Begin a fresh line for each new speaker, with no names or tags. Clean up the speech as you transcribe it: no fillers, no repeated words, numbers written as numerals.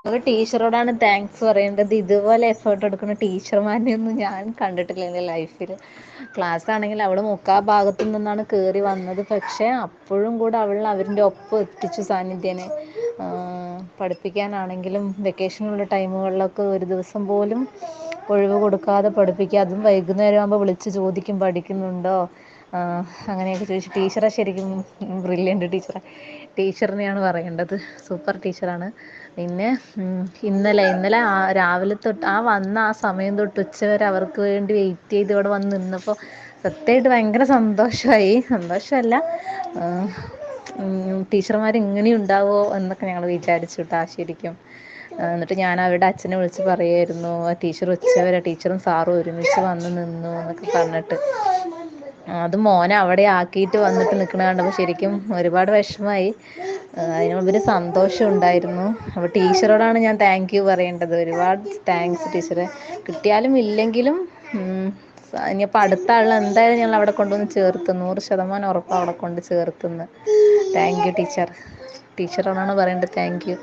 ഒരു ടീച്ചറോടാണ് താങ്ക്സ് പറയേണ്ടത്. ഇതുപോലെ എഫേർട്ട് എടുക്കുന്ന ടീച്ചർമാരെയൊന്നും ഞാൻ കണ്ടിട്ടില്ല എൻ്റെ ലൈഫില്. ക്ലാസ് ആണെങ്കിൽ അവള് മുക്കാ ഭാഗത്തു നിന്നാണ് കേറി വന്നത്. പക്ഷെ അപ്പോഴും കൂടെ അവരിൻ്റെ ഒപ്പം എത്തിച്ചു സാന്നിധ്യനെ. പഠിപ്പിക്കാനാണെങ്കിലും വെക്കേഷനുള്ള ടൈമുകളിലൊക്കെ ഒരു ദിവസം പോലും ഒഴിവ് കൊടുക്കാതെ പഠിപ്പിക്കുക. അതും വൈകുന്നേരം ആകുമ്പോൾ വിളിച്ച് ചോദിക്കും പഠിക്കുന്നുണ്ടോ, അങ്ങനെയൊക്കെ ചോദിച്ചു. ടീച്ചറെ ശരിക്കും ബ്രില്യൻ്റ് ടീച്ചറിനെയാണ് പറയേണ്ടത്. സൂപ്പർ ടീച്ചറാണ്. പിന്നെ ഇന്നലെ രാവിലെ തൊട്ട് വന്ന ആ സമയം തൊട്ട് ഉച്ചവരെ അവർക്ക് വേണ്ടി വെയിറ്റ് ചെയ്ത് ഇവിടെ വന്ന് നിന്നപ്പോൾ സത്യമായിട്ട് ഭയങ്കര സന്തോഷമായി. സന്തോഷമല്ല, ടീച്ചർമാർ ഇങ്ങനെയും ഉണ്ടാവുമോ എന്നൊക്കെ ഞങ്ങൾ വിചാരിച്ചു കേട്ടോ ശരിക്കും. എന്നിട്ട് ഞാൻ അവരുടെ അച്ഛനെ വിളിച്ച് പറയുമായിരുന്നു, ടീച്ചർ ഉച്ചവരെ ടീച്ചറും സാറും ഒരുമിച്ച് വന്ന് നിന്നു എന്നൊക്കെ പറഞ്ഞിട്ട്. അത് മോനെ അവിടെ ആക്കിയിട്ട് വന്നിട്ട് നിൽക്കണ കണ്ടപ്പോൾ ശരിക്കും ഒരുപാട് വിഷമമായി. അതിനുള്ളൊരു സന്തോഷം ഉണ്ടായിരുന്നു. അപ്പോൾ ടീച്ചറോടാണ് ഞാൻ താങ്ക് യു പറയേണ്ടത്. ഒരുപാട് താങ്ക്സ് ടീച്ചറെ. കിട്ടിയാലും ഇല്ലെങ്കിലും ഇനിയിപ്പോൾ അടുത്ത ആളിൽ എന്തായാലും ഞങ്ങൾ അവിടെ കൊണ്ടുവന്ന് ചേർക്കും. 100% ഉറപ്പ് അവിടെ കൊണ്ട് ചേർക്കുന്ന്. Thank you teacher. ടീച്ചറോടാണ് പറയേണ്ടത് താങ്ക് യു.